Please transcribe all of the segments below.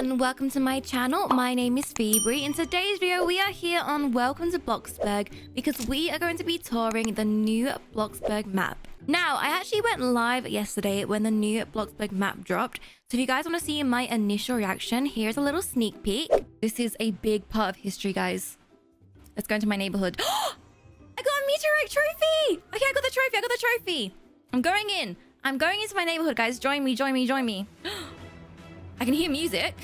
and welcome to my channel. My name is Phoeberry. In today's video, we are here on Welcome to Bloxburg because we are going to be touring the new Bloxburg map. Now, I actually went live yesterday when the new Bloxburg map dropped. So if you guys want to see my initial reaction, here's a little sneak peek. This is a big part of history, guys. Let's go into my neighborhood. I got a meteorite trophy! Okay, I got the trophy. I'm going in. I'm going into my neighborhood, guys. Join me. I can hear music.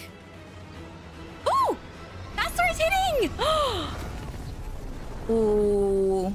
Oh! That starts hitting! Oh.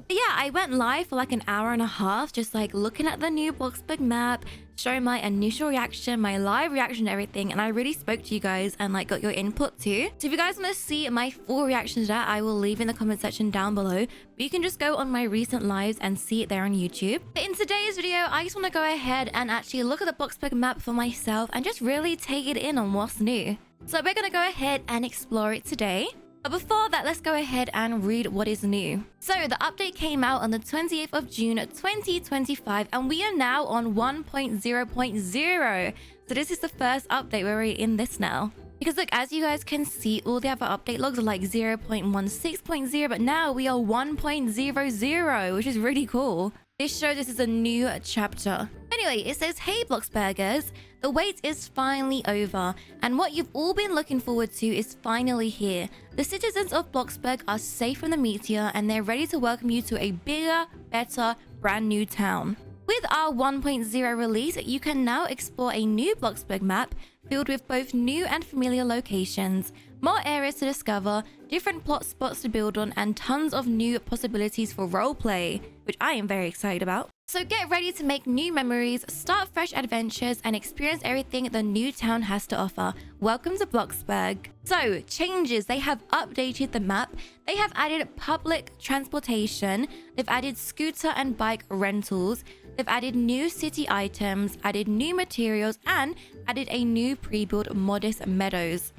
Yeah, I went live for like an hour and a half, just like looking at the new Bloxburg map, showing my initial reaction, my live reaction, everything, and I really spoke to you guys and like got your input too. So if you guys want to see my full reaction to that, I will leave in the comment section down below, but you can just go on my recent lives and see it there on YouTube. But in today's video, I just want to go ahead and actually look at the Bloxburg map for myself and just really take it in on what's new. So we're going to go ahead and explore it today. But before that, let's go ahead and read what is new. So the update came out on the 28th of June 2025 and we are now on 1.0.0. So this is the first update where we're in this now. Because look, as you guys can see, all the other update logs are like 0.16.0, but now we are 1.00, which is really cool. This shows this is a new chapter. Anyway, it says, "Hey Bloxburgers, the wait is finally over, and what you've all been looking forward to is finally here. The citizens of Bloxburg are safe from the meteor, and they're ready to welcome you to a bigger, better, brand new town. With our 1.0 release, you can now explore a new Bloxburg map filled with both new and familiar locations, more areas to discover, different plot spots to build on, and tons of new possibilities for roleplay," which I am very excited about. So get ready to make new memories, start fresh adventures, and experience everything the new town has to offer. Welcome to Bloxburg. So, changes. They have updated the map. They have added public transportation. They've added scooter and bike rentals. They've added new city items, added new materials, and added a new pre-built modest meadows.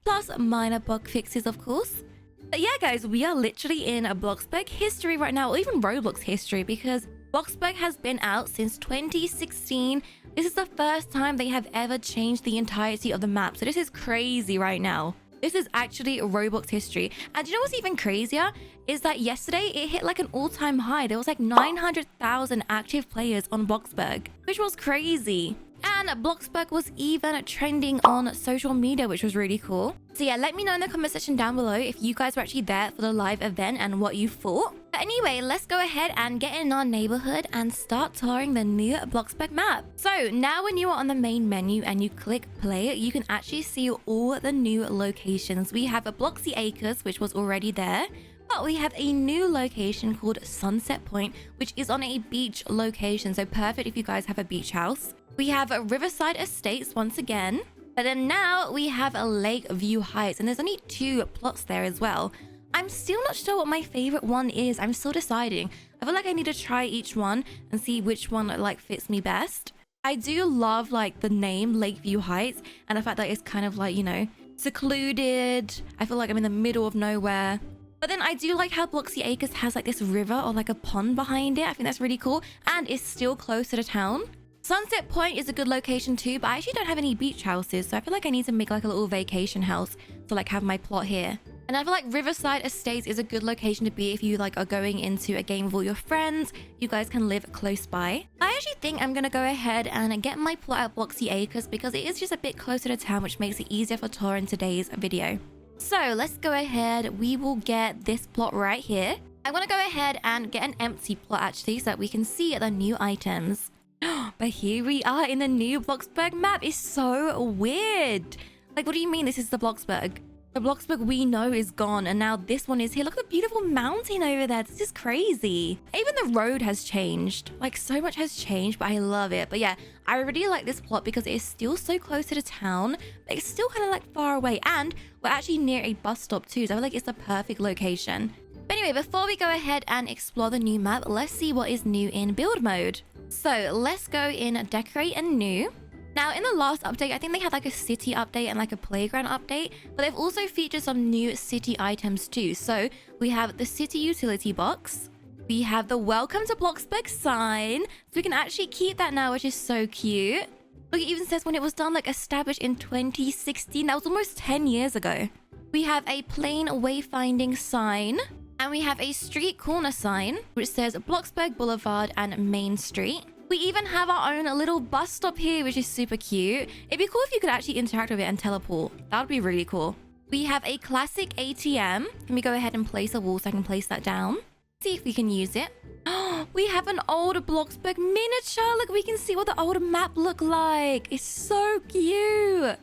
Plus minor bug fixes, of course. But yeah, guys, we are literally in a Bloxburg history right now, or even Roblox history, because Bloxburg has been out since 2016. This is the first time they have ever changed the entirety of the map. So this is crazy right now. This is actually Roblox history. And you know what's even crazier? Is that yesterday it hit like an all-time high. There was like 900,000 active players on Bloxburg, which was crazy. And Bloxburg was even trending on social media, which was really cool. So yeah, let me know in the comment section down below if you guys were actually there for the live event and what you thought. But anyway, let's go ahead and get in our neighborhood and start touring the new Bloxburg map. So now when you are on the main menu and you click play, you can actually see all the new locations. We have a Bloxy Acres, which was already there. But we have a new location called Sunset Point, which is on a beach location. So perfect if you guys have a beach house. We have Riverside Estates once again. But then now we have a Lakeview Heights, and there's only 2 plots there as well. I'm still not sure what my favorite one is. I'm still deciding. I feel like I need to try each one and see which one like fits me best. I do love like the name Lakeview Heights and the fact that it's kind of like, you know, secluded. I feel like I'm in the middle of nowhere. But then I do like how Bloxy Acres has like this river or like a pond behind it. I think that's really cool. And it's still close to the town. Sunset Point is a good location too, but I actually don't have any beach houses. So I feel like I need to make like a little vacation house to like have my plot here. And I feel like Riverside Estates is a good location to be if you like are going into a game with all your friends. You guys can live close by. I actually think I'm going to go ahead and get my plot at Bloxy Acres because it is just a bit closer to town, which makes it easier for touring today's video. So let's go ahead. We will get this plot right here. I'm going to go ahead and get an empty plot actually so that we can see the new items. But here we are in the new Bloxburg map. It's so weird. Like, what do you mean this is the Bloxburg? The Bloxburg we know is gone and now this one is here. Look at the beautiful mountain over there. This is crazy. Even the road has changed. Like, so much has changed, but I love it. But yeah, I really like this plot because it is still so close to the town, but it's still kind of like far away. And we're actually near a bus stop too, so I feel like it's the perfect location. But anyway, before we go ahead and explore the new map, let's see what is new in build mode. So let's go in decorate and new. Now in the last update, I think they had like a city update and like a playground update, but they've also featured some new city items too. So we have the city utility box. We have the Welcome to Bloxburg sign. So we can actually keep that now, which is so cute. Look, it even says when it was done, like established in 2016. That was almost 10 years ago. We have a plain wayfinding sign. And we have a street corner sign, which says Bloxburg Boulevard and Main Street. We even have our own little bus stop here, which is super cute. It'd be cool if you could actually interact with it and teleport. That would be really cool. We have a classic ATM. Let me go ahead and place a wall so I can place that down. See if we can use it. We have an old Bloxburg miniature. Look, we can see what the old map looked like. It's so cute.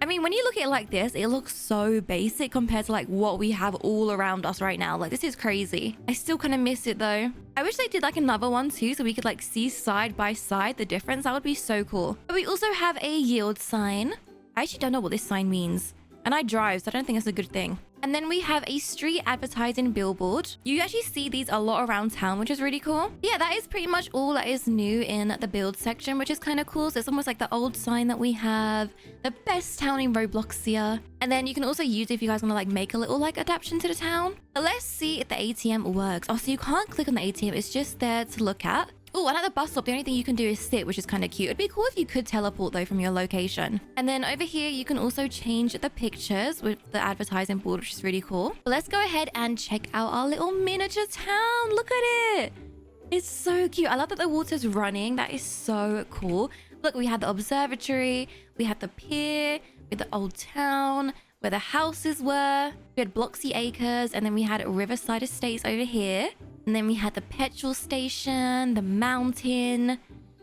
I mean, when you look at it like this, it looks so basic compared to like what we have all around us right now. Like, this is crazy. I still kind of miss it though. I wish they did like another one too, so we could like see side by side the difference. That would be so cool. But we also have a yield sign. I actually don't know what this sign means. And I drive, so I don't think it's a good thing. And then we have a street advertising billboard. You actually see these a lot around town, which is really cool. Yeah, that is pretty much all that is new in the build section, which is kind of cool. So it's almost like the old sign that we have, the best town in Roblox here. And then you can also use it if you guys want to like make a little like adaptation to the town. But let's see if the ATM works. Oh, so you can't click on the ATM. It's just there to look at. Oh, and at the bus stop, the only thing you can do is sit, which is kind of cute. It'd be cool if you could teleport though from your location. And then over here, you can also change the pictures with the advertising board, which is really cool. But let's go ahead and check out our little miniature town. Look at it. It's so cute. I love that the water's running. That is so cool. Look, we had the observatory. We had the pier with the old town where the houses were. We had Bloxy Acres, and then we had Riverside Estates over here. And then we had the petrol station, the mountain.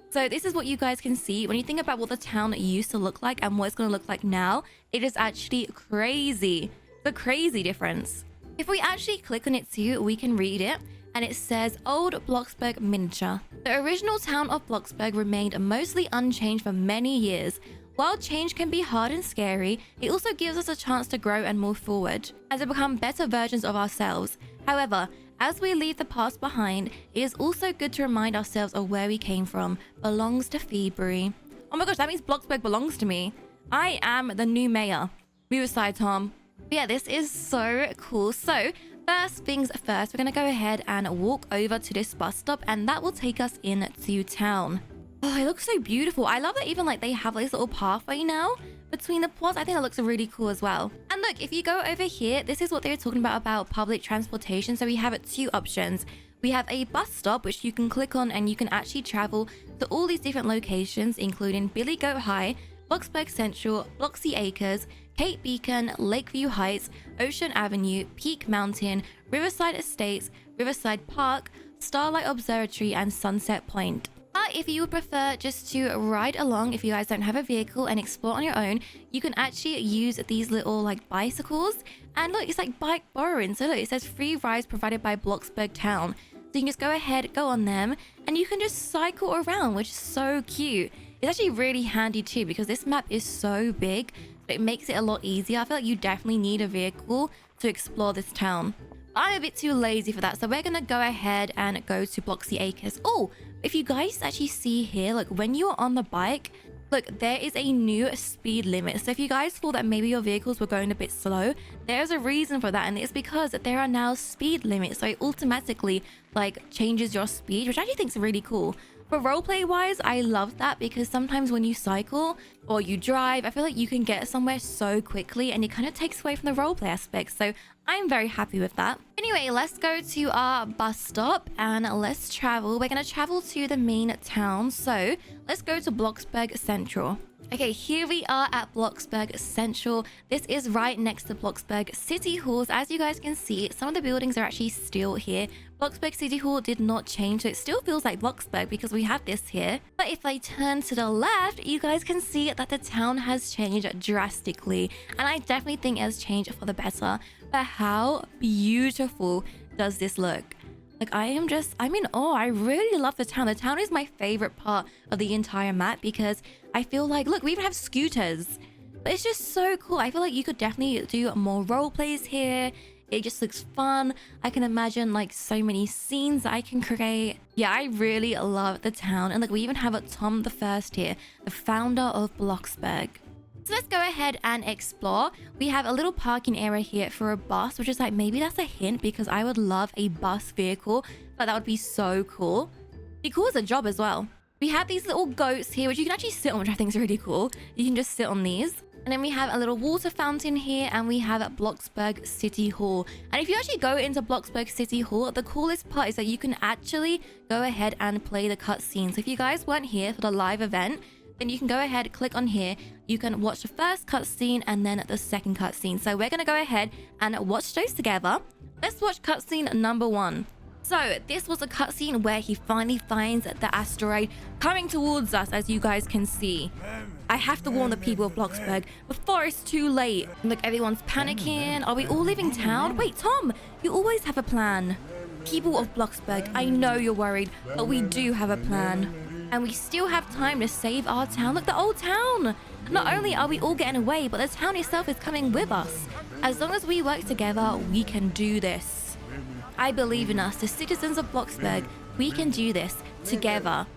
So this is what you guys can see. When you think about what the town used to look like and what it's going to look like now, it is actually crazy. The crazy difference. If we actually click on it too, we can read it. And it says, Old Bloxburg Miniature. The original town of Bloxburg remained mostly unchanged for many years. While change can be hard and scary, it also gives us a chance to grow and move forward, and to become better versions of ourselves. However, as we leave the past behind, it is also good to remind ourselves of where we came from. Belongs to Phoeberry. Oh my gosh, that means Bloxburg belongs to me. I am the new mayor. Move aside, Tom. But yeah, this is so cool. So, first things first, we're going to go ahead and walk over to this bus stop, and that will take us into town. Oh, it looks so beautiful. I love that even like they have this little pathway now between the plots. I think that looks really cool as well. And look, if you go over here, this is what they're talking about public transportation. So we have two options. We have a bus stop, which you can click on and you can actually travel to all these different locations, including Billy Goat High, Bloxburg Central, Bloxy Acres, Cape Beacon, Lakeview Heights, Ocean Avenue, Peak Mountain, Riverside Estates, Riverside Park, Starlight Observatory, and Sunset Point. But if you would prefer just to ride along, if you guys don't have a vehicle, and explore on your own, you can actually use these little like bicycles. And look, it's like bike borrowing. So look, it says free rides provided by Bloxburg Town. So you can just go ahead, go on them, and you can just cycle around, which is so cute. It's actually really handy too, because this map is so big, but it makes it a lot easier. I feel like you definitely need a vehicle to explore this town. I'm a bit too lazy for that, so we're gonna go ahead and go to Bloxy Acres. Oh, if you guys actually see here, like when you're on the bike, look, there is a new speed limit. So if you guys thought that maybe your vehicles were going a bit slow, there's a reason for that, and it's because there are now speed limits. So it automatically like changes your speed, which I actually think is really cool. For roleplay wise, I love that, because sometimes when you cycle or you drive, I feel like you can get somewhere so quickly and it kind of takes away from the roleplay aspect. So I'm very happy with that. Anyway, let's go to our bus stop and let's travel. We're going to travel to the main town. So let's go to Bloxburg Central. Okay, here we are at Bloxburg Central. This is right next to Bloxburg City Halls. As you guys can see, some of the buildings are actually still here. Bloxburg City Hall did not change, so it still feels like Bloxburg because we have this here. But if I turn to the left, you guys can see that the town has changed drastically. And I definitely think it has changed for the better. But how beautiful does this look? Like, I'm in awe. I really love the town. The town is my favorite part of the entire map, because I feel like, look, we even have scooters. But it's just so cool. I feel like you could definitely do more role plays here. It just looks fun. I can imagine like so many scenes that I can create. Yeah, I really love the town. And like, we even have a Tom the First here, the founder of Bloxburg. So let's go ahead and explore. We have a little parking area here for a bus, which is like, maybe that's a hint, because I would love a bus vehicle. But that would be so cool. Be cool as a job as well. We have these little goats here, which you can actually sit on, which I think is really cool. You can just sit on these. And then we have a little water fountain here, and we have BLOXBURG City Hall. And if you actually go into BLOXBURG City Hall, the coolest part is that you can actually go ahead and play the cutscenes. So if you guys weren't here for the live event, then you can go ahead, click on here. You can watch the first cutscene and then the second cutscene. So we're going to go ahead and watch those together. Let's watch cutscene number 1. So this was a cutscene where he finally finds the asteroid coming towards us, as you guys can see. I have to warn the people of BLOXBURG before it's too late. Look, everyone's panicking. Are we all leaving town? Wait, Tom, you always have a plan. People of BLOXBURG, I know you're worried, but we do have a plan. And we still have time to save our town. Look, the old town. Not only are we all getting away, but the town itself is coming with us. As long as we work together, we can do this. I believe in us, the citizens of BLOXBURG. We can do this together.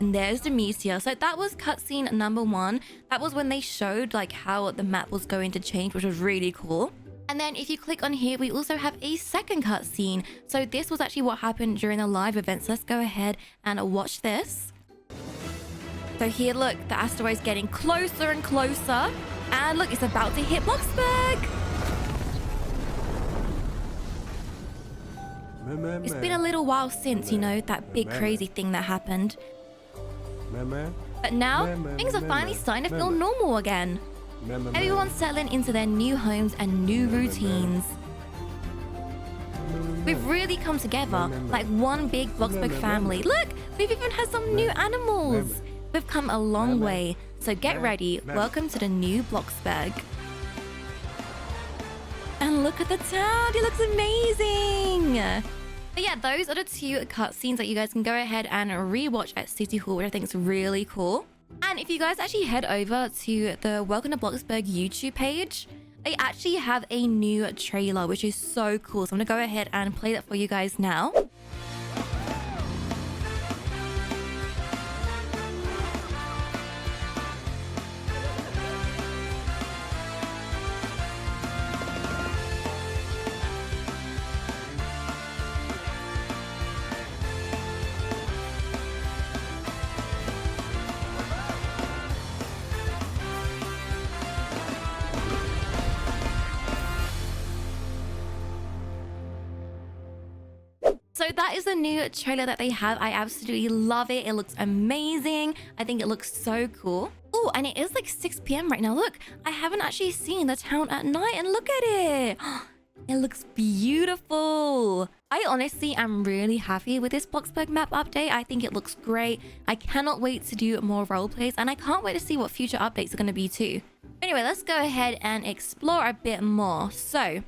And there's the meteor. So that was cutscene number 1. That was when they showed like how the map was going to change, which was really cool. And then if you click on here, we also have a second cutscene. So this was actually what happened during the live event. So let's go ahead and watch this. So here, look, the asteroid's getting closer and closer. And look, it's about to hit BLOXBURG. It's been a little while since, you know, that big crazy thing that happened. But now, things are finally starting to feel normal again. Everyone's settling into their new homes and new routines. We've really come together like one big BLOXBURG family. Look, we've even had some new animals. We've come a long way, so get ready. Welcome to the new BLOXBURG. And look at the town, it looks amazing. But yeah, those are the 2 cutscenes that you guys can go ahead and rewatch at City Hall, which I think is really cool. And if you guys actually head over to the Welcome to BLOXBURG YouTube page, they actually have a new trailer, which is so cool. So I'm gonna go ahead and play that for you guys now. So that is the new trailer that they have. I absolutely love it. It looks amazing. I think it looks so cool. Oh, and it is like 6 p.m. right now. Look, I haven't actually seen the town at night, and look at it. It looks beautiful. I honestly am really happy with this BLOXBURG map update. I think it looks great. I cannot wait to do more roleplays, and I can't wait to see what future updates are going to be too. Anyway, let's go ahead and explore a bit more. So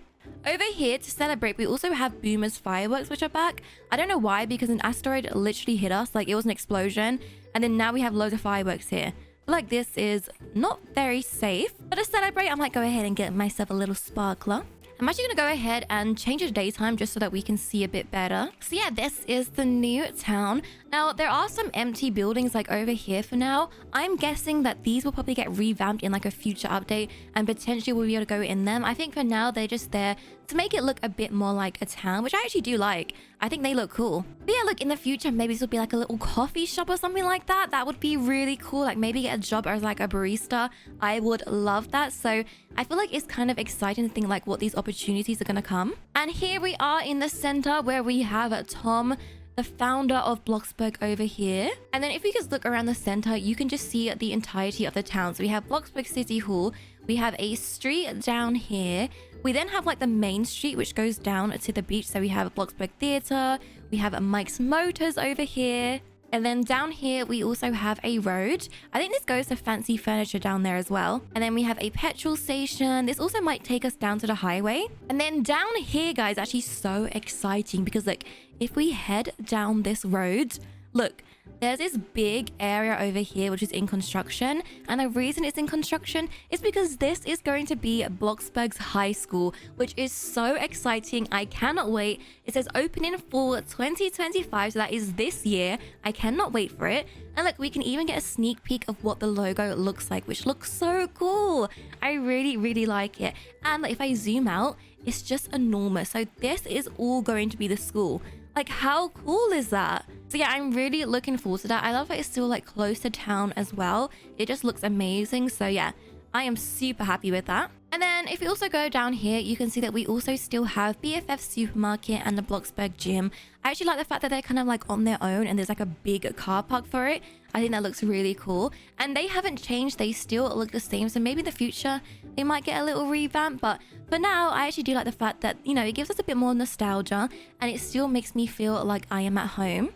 over here to celebrate, we also have Boomer's fireworks, which are back. I don't know why, because an asteroid literally hit us. Like, it was an explosion, and then now we have loads of fireworks here. Like, this is not very safe, but to celebrate, I might go ahead and get myself a little sparkler. I'm actually going to go ahead and change the daytime just so that we can see a bit better. So yeah, this is the new town. Now, there are some empty buildings like over here for now. I'm guessing that these will probably get revamped in like a future update, and potentially we'll be able to go in them. I think for now, they're just there to make it look a bit more like a town, which I actually do like. I think they look cool. But yeah, look, in the future, maybe this will be like a little coffee shop or something like that. That would be really cool. Like, maybe get a job as like a barista. I would love that. So I feel like it's kind of exciting to think like what these opportunities are going to come. And here we are in the center where we have Tom, the founder of BLOXBURG, over here. And then if we just look around the center, you can just see the entirety of the town. So we have BLOXBURG City Hall. We have a street down here. We then have like the main street, which goes down to the beach. So we have BLOXBURG Theater. We have Mike's Motors over here. And then down here, we also have a road. I think this goes to Fancy Furniture down there as well. And then we have a petrol station. This also might take us down to the highway. And then down here, guys, actually so exciting because look, if we head down this road, look, there's this big area over here which is in construction, and the reason it's in construction is because this is going to be BLOXBURG's high school, which is so exciting. I cannot wait. It says opening fall 2025, so that is this year. I cannot wait for it. And look, we can even get a sneak peek of what the logo looks like, which looks so cool. I really like it. And if I zoom out, it's just enormous. So this is all going to be the school. Like, how cool is that? So yeah, I'm really looking forward to that. I love that it's still like close to town as well. It just looks amazing. So yeah, I am super happy with that. And then if we also go down here, you can see that we also still have BFF Supermarket and the Bloxburg Gym. I actually like the fact that they're kind of like on their own and there's like a big car park for it. I think that looks really cool. And they haven't changed. They still look the same. So maybe in the future, they might get a little revamp. But for now, I actually do like the fact that, you know, it gives us a bit more nostalgia and it still makes me feel like I am at home.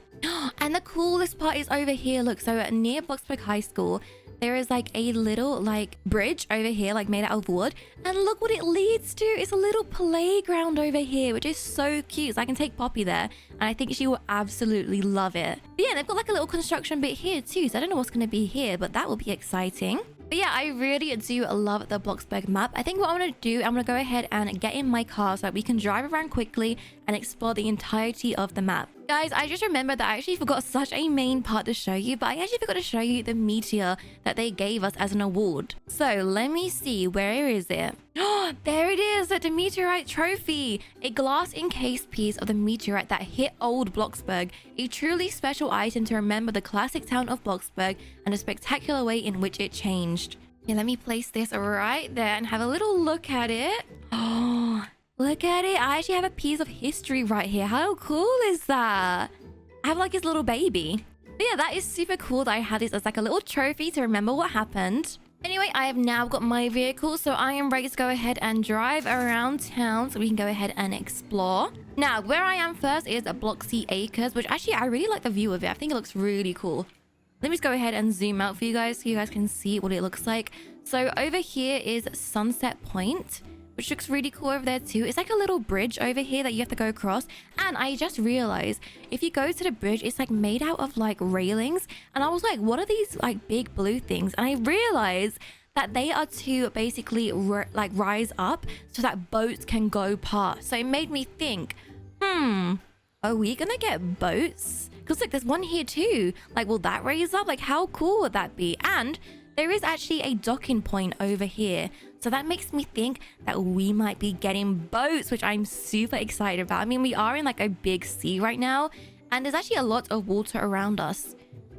And the coolest part is over here. Look, so near Bloxburg High School, there is like a little like bridge over here, like made out of wood. And look what it leads to. It's a little playground over here, which is so cute. So I can take Poppy there and I think she will absolutely love it. But yeah, they've got like a little construction bit here too. So I don't know what's going to be here, but that will be exciting. But yeah, I really do love the Bloxburg map. I think what I'm going to do, I'm going to go ahead and get in my car so that we can drive around quickly and explore the entirety of the map. Guys, I just remembered that I actually forgot such a main part to show you, but I actually forgot to show you the meteor that they gave us as an award. So let me see, where is it? Oh, there it is, the meteorite trophy. A glass encased piece of the meteorite that hit old Bloxburg. A truly special item to remember the classic town of Bloxburg and the spectacular way in which it changed. Yeah, let me place this right there and have a little look at it. Oh, look at it. I actually have a piece of history right here. How cool is that? I have like his little baby. But yeah, that is super cool that I had this as like a little trophy to remember what happened. Anyway, I have now got my vehicle, so I am ready to go ahead and drive around town so we can go ahead and explore. Now, where I am first is Bloxy Acres, which actually I really like the view of it. I think it looks really cool. Let me just go ahead and zoom out for you guys so you guys can see what it looks like. So over here is Sunset Point, which looks really cool over there too. It's like a little bridge over here that you have to go across. And I just realized if you go to the bridge, it's like made out of like railings. And I was like, what are these like big blue things? And I realized that they are to basically like rise up so that boats can go past. So it made me think, are we gonna get boats? Because look, there's one here too. Like, will that raise up? Like, how cool would that be? And there is actually a docking point over here. So that makes me think that we might be getting boats, which I'm super excited about. I mean, we are in like a big sea right now, and there's actually a lot of water around us.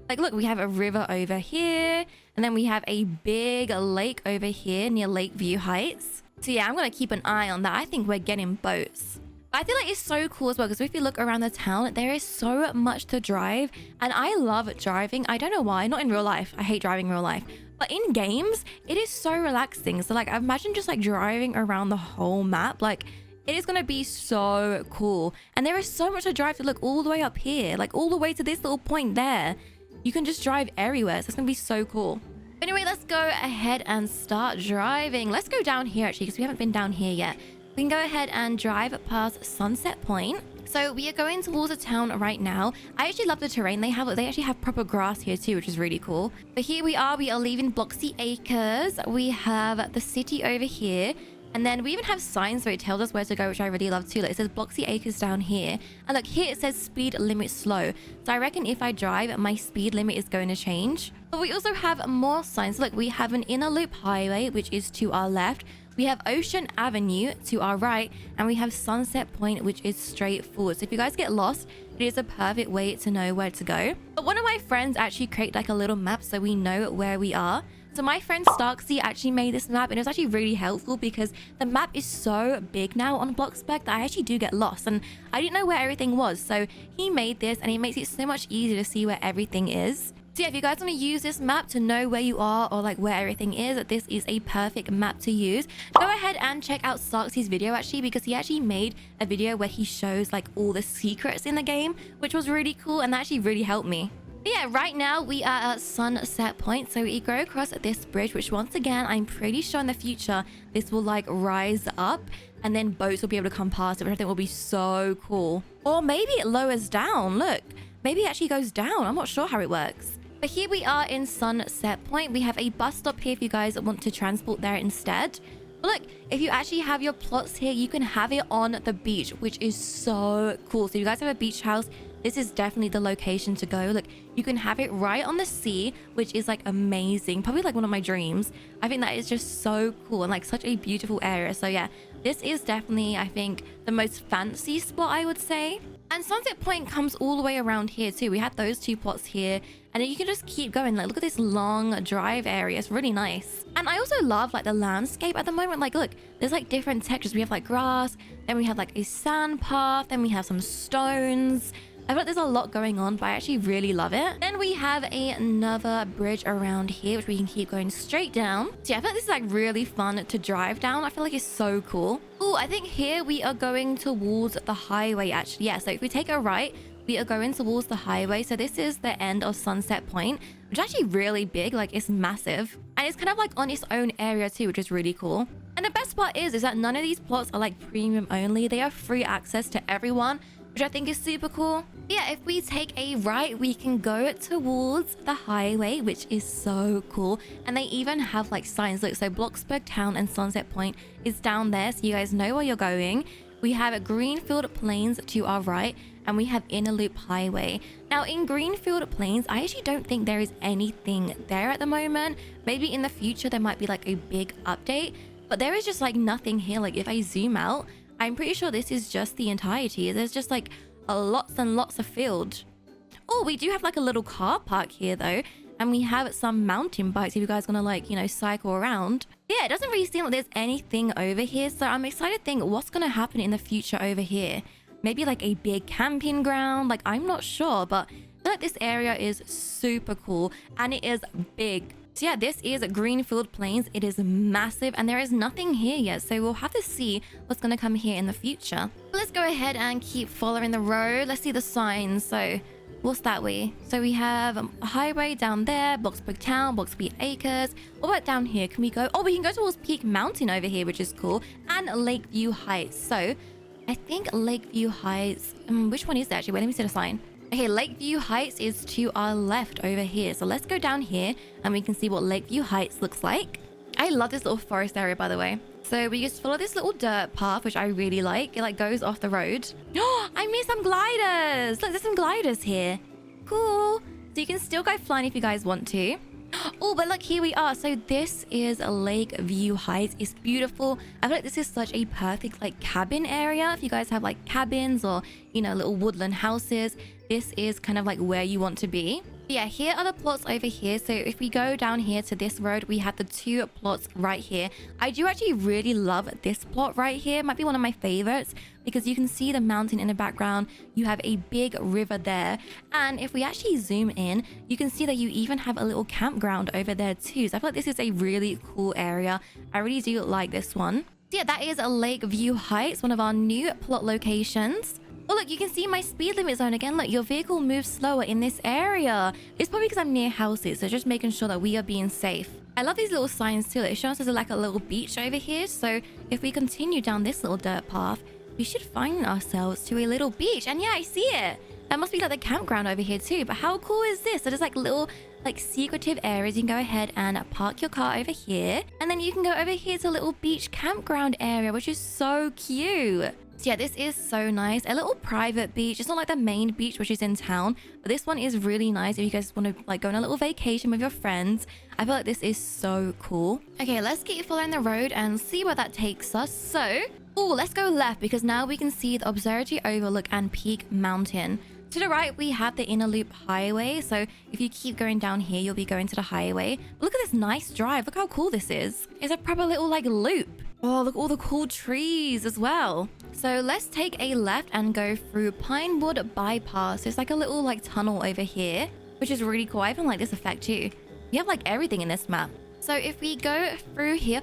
Like, look, we have a river over here, and then we have a big lake over here near Lakeview Heights. So yeah, I'm going to keep an eye on that. I think we're getting boats. I feel like it's so cool as well because if you look around the town, there is so much to drive, and I love driving. I don't know why, not in real life. I hate driving in real life. But in games, it is so relaxing. So like, imagine just like driving around the whole map. Like, it is going to be so cool. And there is so much to drive to look all the way up here, like all the way to this little point there. You can just drive everywhere. So it's going to be so cool. Anyway, let's go ahead and start driving. Let's go down here actually, because we haven't been down here yet. We can go ahead and drive past Sunset Point. So we are going towards a town right now. I actually love the terrain they have. They actually have proper grass here too, which is really cool. But here we are leaving Bloxy Acres. We have the city over here. And then we even have signs where it tells us where to go, which I really love too. Like, it says Bloxy Acres down here. And look, here it says speed limit slow. So I reckon if I drive, my speed limit is going to change. But we also have more signs. Look, we have an inner loop highway, which is to our left. We have Ocean Avenue to our right, and we have Sunset Point, which is straight forward. So if you guys get lost, it is a perfect way to know where to go. But one of my friends actually created like a little map so we know where we are. So my friend Starksy actually made this map, and it was actually really helpful because the map is so big now on Bloxburg that I actually do get lost, and I didn't know where everything was. So he made this, and it makes it so much easier to see where everything is. So yeah, if you guys want to use this map to know where you are or like where everything is, this is a perfect map to use. Go ahead and check out Starksy's video actually, because he actually made a video where he shows like all the secrets in the game, which was really cool, and that actually really helped me. But yeah, right now we are at Sunset Point. So we go across this bridge, which once again, I'm pretty sure in the future, this will like rise up and then boats will be able to come past it, which I think will be so cool. Or maybe it lowers down. Look, maybe it actually goes down. I'm not sure how it works. But here we are in Sunset Point. We have a bus stop here if you guys want to transport there instead. But look, if you actually have your plots here, you can have it on the beach, which is so cool. So if you guys have a beach house, this is definitely the location to go. Look, you can have it right on the sea, which is like amazing. Probably like one of my dreams. I think that is just so cool and like such a beautiful area. So yeah, this is definitely, I think, the most fancy spot, I would say. And Sunset Point comes all the way around here too. We had those 2 plots here, and then you can just keep going. Like, look at this long drive area. It's really nice. And I also love like the landscape at the moment. Like, look, there's like different textures. We have like grass, then we have like a sand path, then we have some stones. I feel like there's a lot going on, but I actually really love it. Then we have another bridge around here, which we can keep going straight down. So yeah, I feel like this is like really fun to drive down. I feel like it's so cool. Oh, I think here we are going towards the highway actually. Yeah, so if we take a right, we are going towards the highway. So this is the end of Sunset Point, which is actually really big. Like, it's massive. And it's kind of like on its own area too, which is really cool. And the best part is that none of these plots are like premium only. They are free access to everyone, which I think is super cool. Yeah, if we take a right, we can go towards the highway, which is so cool. And they even have like signs. Look, so Bloxburg Town and Sunset Point is down there, so you guys know where you're going. We have Greenfield Plains to our right, and we have Inner Loop Highway. Now in Greenfield Plains, I actually don't think there is anything there at the moment. Maybe in the future there might be like a big update, but there is just like nothing here. Like, if I zoom out, I'm pretty sure this is just the entirety. There's just like lots and lots of field. Oh, we do have like a little car park here though, and we have some mountain bikes if you guys gonna like, you know, cycle around. Yeah, it doesn't really seem like there's anything over here, so I'm excited to think what's gonna happen in the future over here. Maybe like a big camping ground. Like, I'm not sure, but I feel like this area is super cool and it is big. So yeah, this is Greenfield Plains. It is massive and there is nothing here yet, so we'll have to see what's going to come here in the future. Let's go ahead and keep following the road. Let's see the signs. So what's that way? So we have a highway down there, Bloxburg Town, Bloxburg Acres. What about down here? Can we go? Oh, we can go towards Peak Mountain over here, which is cool, and Lakeview Heights. So I think Lakeview Heights, which one is that actually? Wait, let me see the sign. Okay, Lakeview Heights is to our left over here. So let's go down here and we can see what Lakeview Heights looks like. I love this little forest area, by the way. So we just follow this little dirt path, which I really like. It like goes off the road. Oh, I missed some gliders. Look, there's some gliders here. Cool. So you can still go flying if you guys want to. Oh, but look, here we are. So this is Lakeview Heights. It's beautiful. I feel like this is such a perfect like cabin area. If you guys have like cabins or, you know, little woodland houses, this is kind of like where you want to be. Yeah, here are the plots over here. So if we go down here to this road, we have the 2 plots right here. I do actually really love this plot right here. It might be one of my favorites because you can see the mountain in the background. You have a big river there. And if we actually zoom in, you can see that you even have a little campground over there too. So I feel like this is a really cool area. I really do like this one. So yeah, that is a Lakeview Heights, one of our new plot locations. Oh, look, you can see my speed limit zone again. Look, your vehicle moves slower in this area. It's probably because I'm near houses, so just making sure that we are being safe. I love these little signs too. It shows us like a little beach over here. So if we continue down this little dirt path, we should find ourselves to a little beach. And yeah, I see it. That must be like the campground over here too. But how cool is this? So there's like little like secretive areas. You can go ahead and park your car over here. And then you can go over here to a little beach campground area, which is so cute. So yeah, this is so nice. A little private beach. It's not like the main beach, which is in town, but this one is really nice if you guys want to like go on a little vacation with your friends. I feel like this is so cool. Okay, let's keep following the road and see where that takes us. So, oh, let's go left because now we can see the Observatory Overlook and Peak Mountain. To the right, we have the Inner Loop Highway. So if you keep going down here, you'll be going to the highway. But look at this nice drive. Look how cool this is. It's a proper little like loop. Oh, look at all the cool trees as well. So let's take a left and go through Pinewood Bypass. There's like a little like tunnel over here, which is really cool. I even like this effect too. You have like everything in this map. So if we go through here,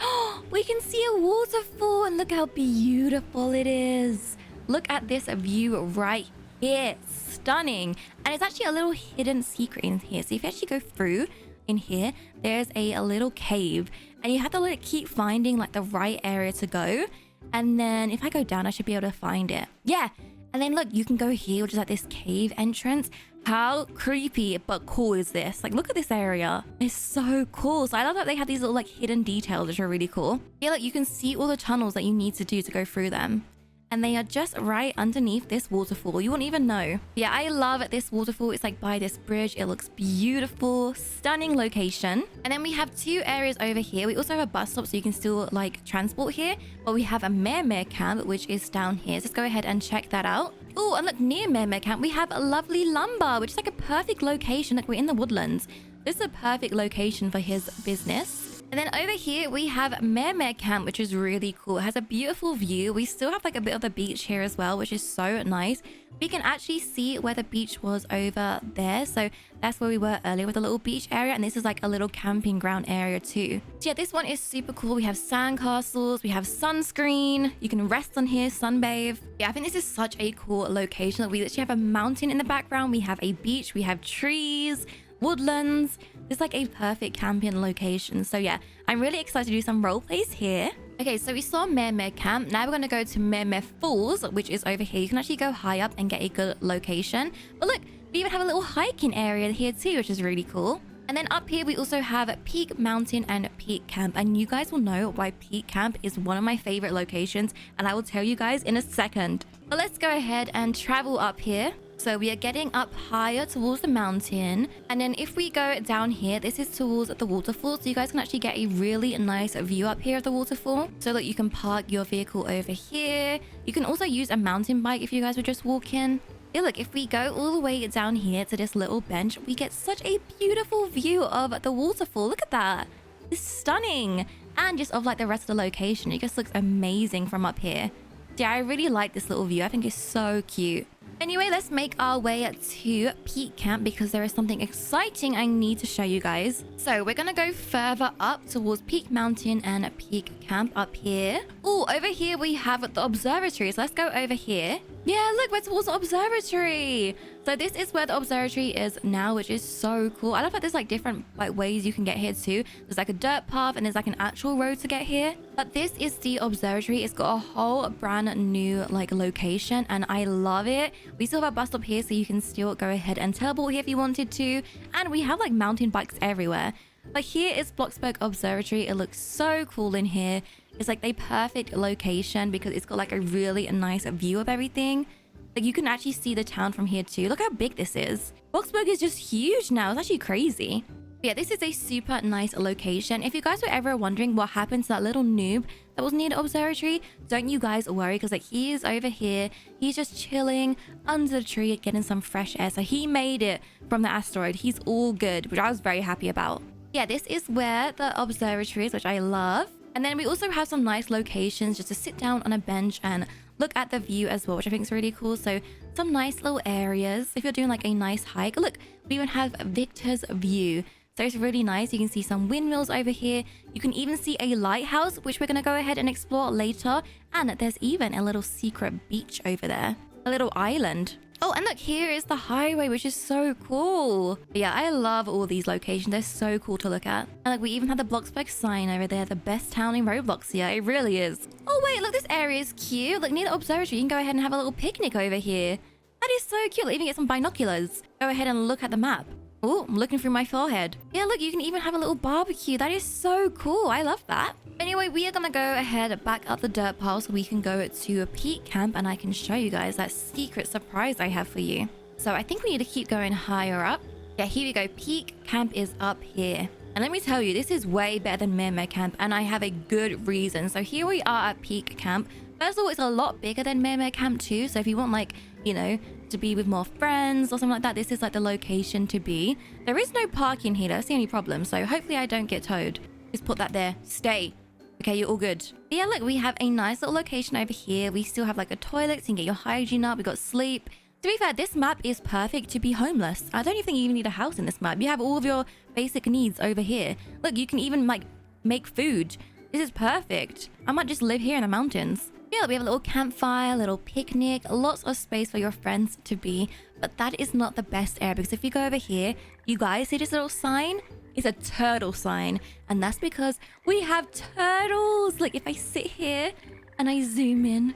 we can see a waterfall and look how beautiful it is. Look at this view right here. Stunning. And it's actually a little hidden secret in here. So if you actually go through in here, there's a little cave and you have to like keep finding like the right area to go. And then if I go down, I should be able to find it. Yeah. And then look, you can go here, which is like this cave entrance. How creepy but cool is this? Like, look at this area. It's so cool. So I love that they have these little like hidden details, which are really cool. Yeah, look, you can see all the tunnels that you need to do to go through them. And they are just right underneath this waterfall. You won't even know. Yeah, I love this waterfall. It's like by this bridge. It looks beautiful. Stunning location. And then we have 2 areas over here. We also have a bus stop so you can still like transport here. But we have a Mare camp, which is down here. So let's go ahead and check that out. Oh, and look, near Mermaid Camp, we have a lovely lumber, which is like a perfect location. Like, we're in the woodlands. This is a perfect location for his business. And then over here, we have Mermaid Camp, which is really cool. It has a beautiful view. We still have like a bit of the beach here as well, which is so nice. We can actually see where the beach was over there. So that's where we were earlier with a little beach area. And this is like a little camping ground area too. So yeah, this one is super cool. We have sandcastles. We have sunscreen. You can rest on here, sunbathe. Yeah, I think this is such a cool location. We literally have a mountain in the background. We have a beach. We have trees, woodlands. It's like a perfect camping location. So yeah, I'm really excited to do some role plays here. Okay, so we saw Mermaid Camp. Now we're going to go to Mermaid Falls, which is over here. You can actually go high up and get a good location. But look, we even have a little hiking area here too, which is really cool. And then up here, we also have Peak Mountain and Peak Camp. And you guys will know why Peak Camp is one of my favorite locations. And I will tell you guys in a second. But let's go ahead and travel up here. So we are getting up higher towards the mountain. And then if we go down here, this is towards the waterfall. So you guys can actually get a really nice view up here of the waterfall. So that you can park your vehicle over here. You can also use a mountain bike if you guys were just walking. Yeah, look, if we go all the way down here to this little bench, we get such a beautiful view of the waterfall. Look at that. It's stunning. And just of like the rest of the location. It just looks amazing from up here. Yeah, I really like this little view. I think it's so cute. Anyway, let's make our way to Peak Camp because there is something exciting I need to show you guys. So we're gonna go further up towards Peak Mountain and Peak Camp up here. Oh, over here we have the observatory. So let's go over here. Yeah, look, we're towards the observatory. So this is where the observatory is now, which is so cool. I love that there's like different like ways you can get here too. There's like a dirt path and there's like an actual road to get here. But this is the observatory. It's got a whole brand new like location and I love it. We still have a bus stop here so you can still go ahead and teleport here if you wanted to. And we have like mountain bikes everywhere. But here is Bloxburg Observatory. It looks so cool in here. It's like the perfect location because it's got like a really nice view of everything. Like you can actually see the town from here too. Look how big this is. Bloxburg is just huge now. It's actually crazy. But yeah, this is a super nice location. If you guys were ever wondering what happened to that little noob that was near the observatory, don't you guys worry because like he is over here. He's just chilling under the tree getting some fresh air. So he made it from the asteroid. He's all good, which I was very happy about. Yeah, this is where the observatory is, which I love. And then we also have some nice locations just to sit down on a bench and look at the view as well, which I think is really cool. So some nice little areas. If you're doing like a nice hike, look, we even have Victor's View. So it's really nice. You can see some windmills over here. You can even see a lighthouse, which we're going to go ahead and explore later. And there's even a little secret beach over there, a little island. Oh, and look, here is the highway, which is so cool. But yeah, I love all these locations. They're so cool to look at. And like, we even have the Bloxburg sign over there, the best town in Roblox. Yeah, it really is. Oh, wait, look, this area is cute. Look, near the observatory, you can go ahead and have a little picnic over here. That is so cute. Like, even get some binoculars. Go ahead and look at the map. Oh, I'm looking through my forehead. Yeah, look, you can even have a little barbecue. That is so cool. I love that. Anyway, we are going to go ahead back up the dirt pile so we can go to a Peak Camp and I can show you guys that secret surprise I have for you. So I think we need to keep going higher up. Yeah, here we go. Peak Camp is up here. And let me tell you, this is way better than Mermaid Camp and I have a good reason. So here we are at Peak Camp. First of all, it's a lot bigger than Mermaid Camp too. So if you want like, you know, to be with more friends or something like that, this is like the location to be. There is no parking here. That's the only problem. So hopefully I don't get towed. Just put that there. Stay. Okay, you're all good. But yeah, look, we have a nice little location over here. We still have like a toilet so you can get your hygiene up. We got sleep. To be fair, this map is perfect to be homeless. I don't even think you even need a house in this map. You have all of your basic needs over here. Look, you can even like make food. This is perfect. I might just live here in the mountains. Yeah, we have a little campfire, a little picnic, lots of space for your friends to be. But that is not the best area because if you go over here, you guys see this little sign? It's a turtle sign. And that's because we have turtles. Like if I sit here and I zoom in,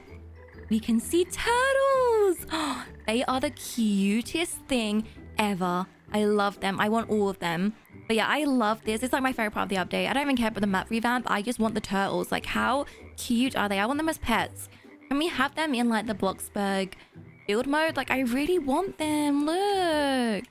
we can see turtles. Oh, they are the cutest thing ever. I love them. I want all of them. But yeah, I love this. It's like my favorite part of the update. I don't even care about the map revamp. I just want the turtles. Like how cute are they? I want them as pets. Can we have them in like the Bloxburg build mode? Like I really want them. Look.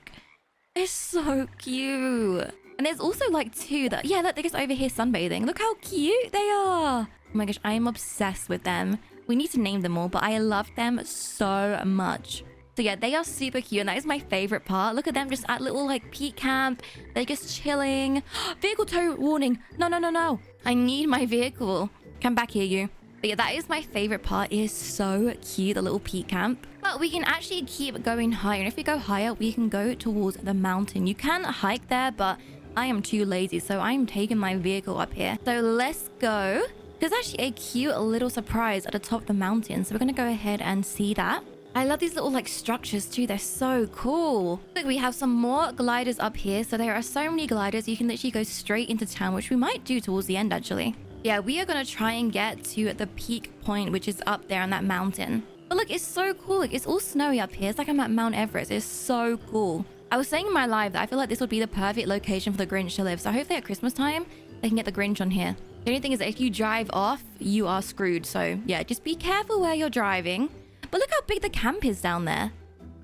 They're so cute. And there's also like two that, yeah, look, they're just over here sunbathing. Look how cute they are. Oh my gosh, I am obsessed with them. We need to name them all, but I love them so much. So yeah, they are super cute, and that is my favorite part. Look at them just at little like peak camp. They're just chilling. Vehicle tow warning. No, no, no, no. I need my vehicle. Come back here, you. But yeah, that is my favorite part. It is so cute, the little peak camp. But we can actually keep going higher. And if we go higher, we can go towards the mountain. You can hike there, but I am too lazy, so I'm taking my vehicle up here. So let's go. There's actually a cute little surprise at the top of the mountain. So we're going to go ahead and see that. I love these little like structures too. They're so cool. Look, we have some more gliders up here. So there are so many gliders. You can literally go straight into town, which we might do towards the end actually. Yeah, we are going to try and get to the peak point, which is up there on that mountain. But look, it's so cool. Like, it's all snowy up here. It's like I'm at Mount Everest. It's so cool. I was saying in my live that I feel like this would be the perfect location for the Grinch to live. So hopefully at Christmas time, they can get the Grinch on here. The only thing is that if you drive off, you are screwed. So yeah, just be careful where you're driving. But look how big the camp is down there.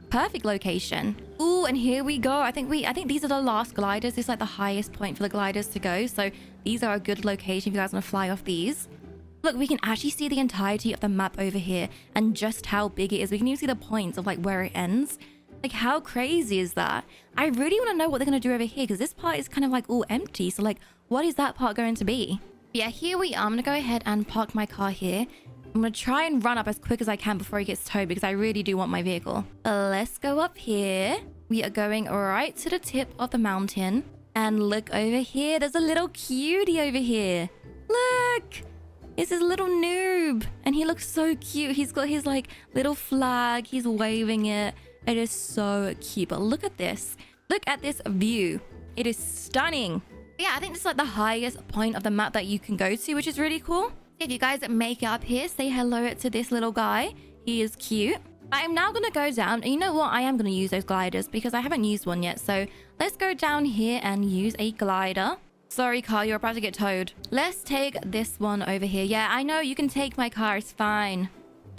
Perfect location. Ooh, and here we go. I think these are the last gliders. This is like the highest point for the gliders to go. So these are a good location if you guys want to fly off these. Look, we can actually see the entirety of the map over here and just how big it is. We can even see the points of like where it ends. Like, how crazy is that? I really want to know what they're going to do over here because this part is kind of like all empty. So like, what is that part going to be? Yeah, here we are. I'm going to go ahead and park my car here. I'm going to try and run up as quick as I can before he gets towed because I really do want my vehicle. Let's go up here. We are going right to the tip of the mountain. And look over here. There's a little cutie over here. Look! It's his little noob. And he looks so cute. He's got his like little flag. He's waving it. It is so cute. But look at this. Look at this view. It is stunning. Yeah, I think this is like the highest point of the map that you can go to, which is really cool. If you guys make it up here, say hello to this little guy. He is cute. I'm now going to go down. And you know what? I am going to use those gliders because I haven't used one yet. So let's go down here and use a glider. Sorry, car. You're about to get towed. Let's take this one over here. Yeah, I know. You can take my car. It's fine.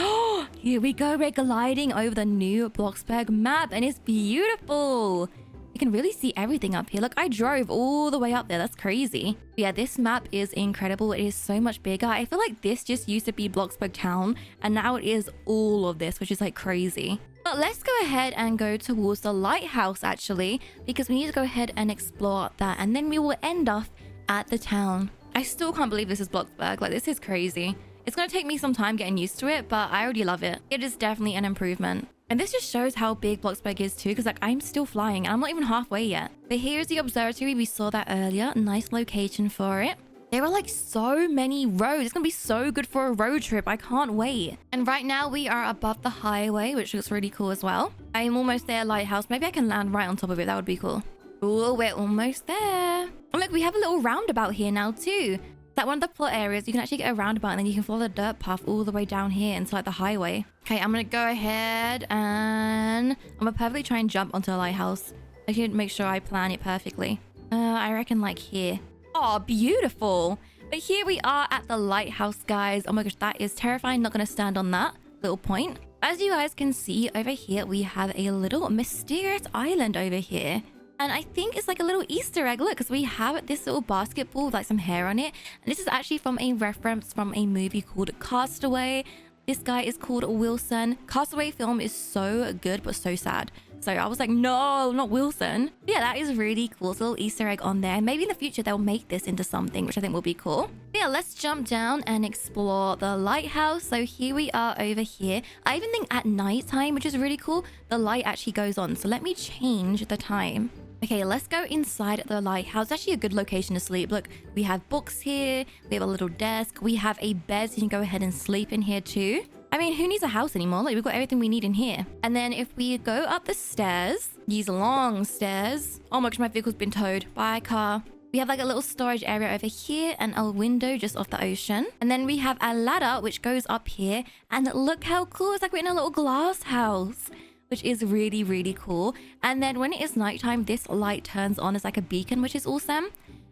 Oh, here we go. We're gliding over the new BLOXBURG map. And it's beautiful. You can really see everything up here. Look, I drove all the way up there. That's crazy. Yeah, this map is incredible. It is so much bigger. I feel like this just used to be BLOXBURG Town, and now it is all of this, which is like crazy. But let's go ahead and go towards the lighthouse, actually, because we need to go ahead and explore that, and then we will end off at the town. I still can't believe this is BLOXBURG. Like, this is crazy. It's going to take me some time getting used to it, but I already love it. It is definitely an improvement. And this just shows how big BLOXBURG is too, because like I'm still flying and I'm not even halfway yet. But here's the observatory. We saw that earlier. Nice location for it. There are like so many roads. It's gonna be so good for a road trip. I can't wait. And right now we are above the highway, which looks really cool as well. I am almost there, lighthouse. Maybe I can land right on top of it. That would be cool. Oh, we're almost there. Oh, look, we have a little roundabout here now too. That one of the plot areas, you can actually get a roundabout and then you can follow the dirt path all the way down here into like the highway. Okay, I'm gonna go ahead and I'm gonna perfectly try and jump onto the lighthouse. I can make sure I plan it perfectly. I reckon like here. Oh, beautiful. But here we are at the lighthouse, guys. Oh my gosh, that is terrifying. Not gonna stand on that little point. As you guys can see over here, we have a little mysterious island over here. And I think it's like a little Easter egg. Look, because we have this little basketball with like some hair on it. And this is actually from a reference from a movie called Castaway. This guy is called Wilson. Castaway film is so good, but so sad. So I was like, no, not Wilson. Yeah, that is really cool. It's a little Easter egg on there. Maybe in the future, they'll make this into something, which I think will be cool. But yeah, let's jump down and explore the lighthouse. So here we are over here. I even think at nighttime, which is really cool, the light actually goes on. So let me change the time. Okay, let's go inside the lighthouse. It's actually a good location to sleep. Look, we have books here. We have a little desk. We have a bed, so you can go ahead and sleep in here too. I mean, who needs a house anymore? Like, we've got everything we need in here. And then if we go up the stairs, these long stairs. Oh my gosh, my vehicle's been towed. Bye, car. We have like a little storage area over here and a window just off the ocean. And then we have a ladder, which goes up here. And look how cool. It's like we're in a little glass house, which is really, really cool. And then when it is nighttime, this light turns on as like a beacon, which is awesome.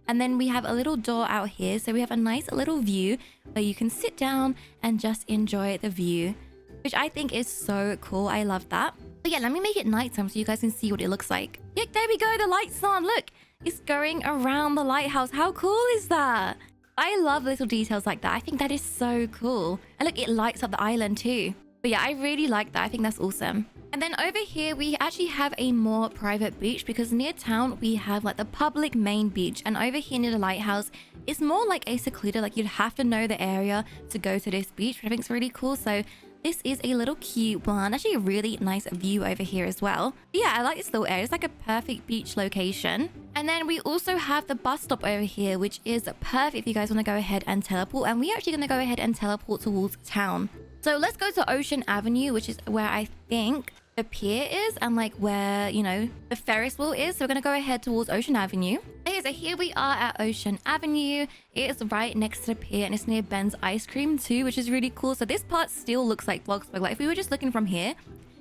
And then we have a little door out here. So we have a nice little view where you can sit down and just enjoy the view, which I think is so cool. I love that. But yeah, let me make it nighttime so you guys can see what it looks like. Yeah, there we go. The light's on. Look, it's going around the lighthouse. How cool is that? I love little details like that. I think that is so cool. And look, it lights up the island too. But yeah, I really like that. I think that's awesome. And then over here, we actually have a more private beach because near town, we have like the public main beach. And over here near the lighthouse, it's more like a secluded, like you'd have to know the area to go to this beach, which I think is really cool. So this is a little cute one. Actually, a really nice view over here as well. But yeah, I like this little area. It's like a perfect beach location. And then we also have the bus stop over here, which is perfect if you guys want to go ahead and teleport. And we're actually going to go ahead and teleport towards town. So let's go to Ocean Avenue, which is where I think the pier is and like where, you know, the Ferris wheel is. So we're going to go ahead towards Ocean Avenue. Okay, so here we are at Ocean Avenue. It is right next to the pier and it's near Ben's Ice Cream too, which is really cool. So this part still looks like Bloxburg. Like if we were just looking from here,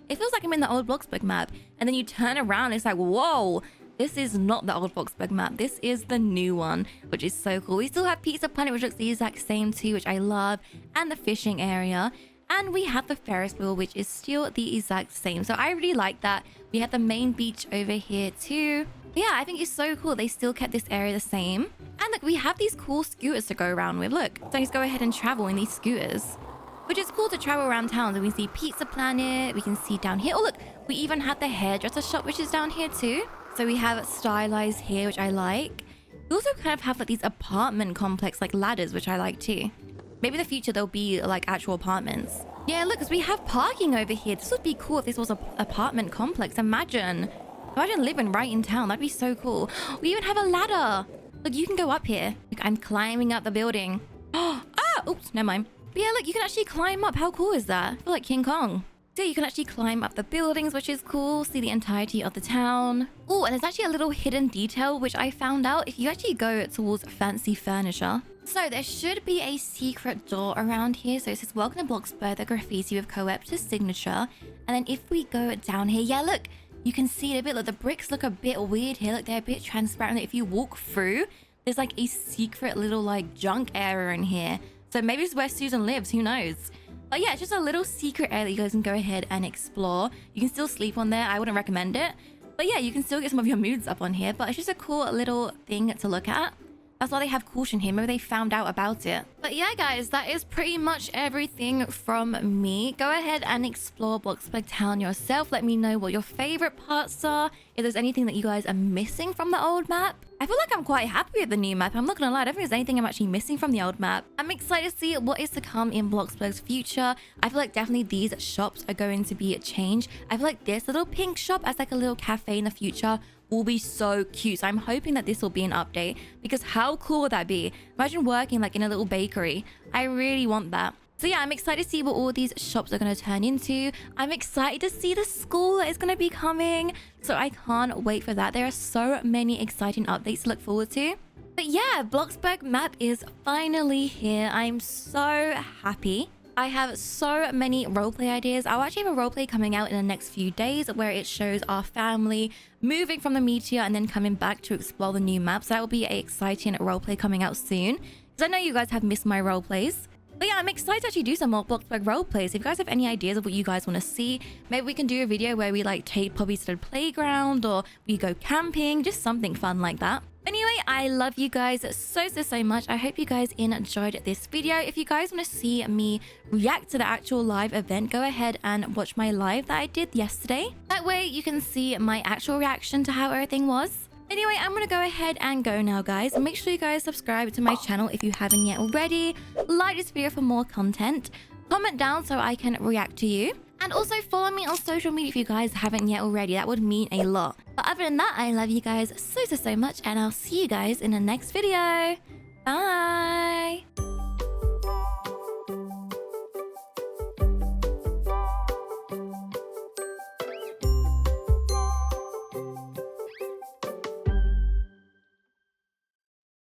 it feels like I'm in the old Bloxburg map. And then you turn around, it's like, whoa, this is not the old Bloxburg map. This is the new one, which is so cool. We still have Pizza Planet, which looks the exact same too, which I love. And the fishing area. And we have the Ferris wheel, which is still the exact same. So I really like that. We have the main beach over here too. Yeah, I think it's so cool. They still kept this area the same. And look, we have these cool scooters to go around with. Look, so let's go ahead and travel in these scooters, which is cool to travel around town. So we can see Pizza Planet. We can see down here. Oh, look, we even have the hairdresser shop, which is down here too. So we have Stylized here, which I like. We also kind of have like these apartment complex, like ladders, which I like too. Maybe in the future there'll be like actual apartments. Yeah, look, because we have parking over here. This would be cool if this was an apartment complex. Imagine living right in town. That'd be so cool. We even have a ladder. Look, you can go up here. Look, I'm climbing up the building. Oops, never mind. But yeah, look, you can actually climb up. How cool is that? I feel like King Kong. So you can actually climb up the buildings, which is cool. See the entirety of the town. Oh, and there's actually a little hidden detail, which I found out if you actually go towards fancy furniture. So there should be a secret door around here. So it says, welcome to Bloxburg, the graffiti with Coeptus signature. And then if we go down here, yeah, look, you can see it a bit. Look, the bricks look a bit weird here. Look, they're a bit transparent. If you walk through, there's like a secret little like junk area in here. So maybe it's where Susan lives, who knows? But yeah, it's just a little secret area that you guys can go ahead and explore. You can still sleep on there. I wouldn't recommend it. But yeah, you can still get some of your moods up on here. But it's just a cool little thing to look at. That's why they have caution here. Maybe they found out about it. But yeah, guys, that is pretty much everything from me. Go ahead and explore Bloxburg Town yourself. Let me know what your favorite parts are. If there's anything that you guys are missing from the old map. I feel like I'm quite happy with the new map. I'm not gonna lie, I don't think there's anything I'm actually missing from the old map. I'm excited to see what is to come in Bloxburg's future. I feel like definitely these shops are going to be a change. I feel like this little pink shop as like a little cafe in the future will be so cute. So I'm hoping that this will be an update because how cool would that be? Imagine working like in a little bakery. I really want that. So yeah, I'm excited to see what all these shops are going to turn into. I'm excited to see the school that is going to be coming. So I can't wait for that. There are so many exciting updates to look forward to. But yeah, Bloxburg map is finally here. I'm so happy. I have so many roleplay ideas. I'll actually have a roleplay coming out in the next few days where it shows our family moving from the meteor and then coming back to explore the new map. So that will be an exciting roleplay coming out soon. Because I know you guys have missed my roleplays. But yeah, I'm excited to actually do some more Bloxburg roleplays. If you guys have any ideas of what you guys want to see, maybe we can do a video where we like take Poppy to the playground or we go camping, just something fun like that. Anyway, I love you guys so much. I hope you guys enjoyed this video. If you guys want to see me react to the actual live event, go ahead and watch my live that I did yesterday. That way you can see my actual reaction to how everything was. Anyway, I'm gonna go ahead and go now, guys. Make sure you guys subscribe to my channel if you haven't yet already. Like this video for more content. Comment down so I can react to you. And also follow me on social media if you guys haven't yet already. That would mean a lot. But other than that, I love you guys so much. And I'll see you guys in the next video.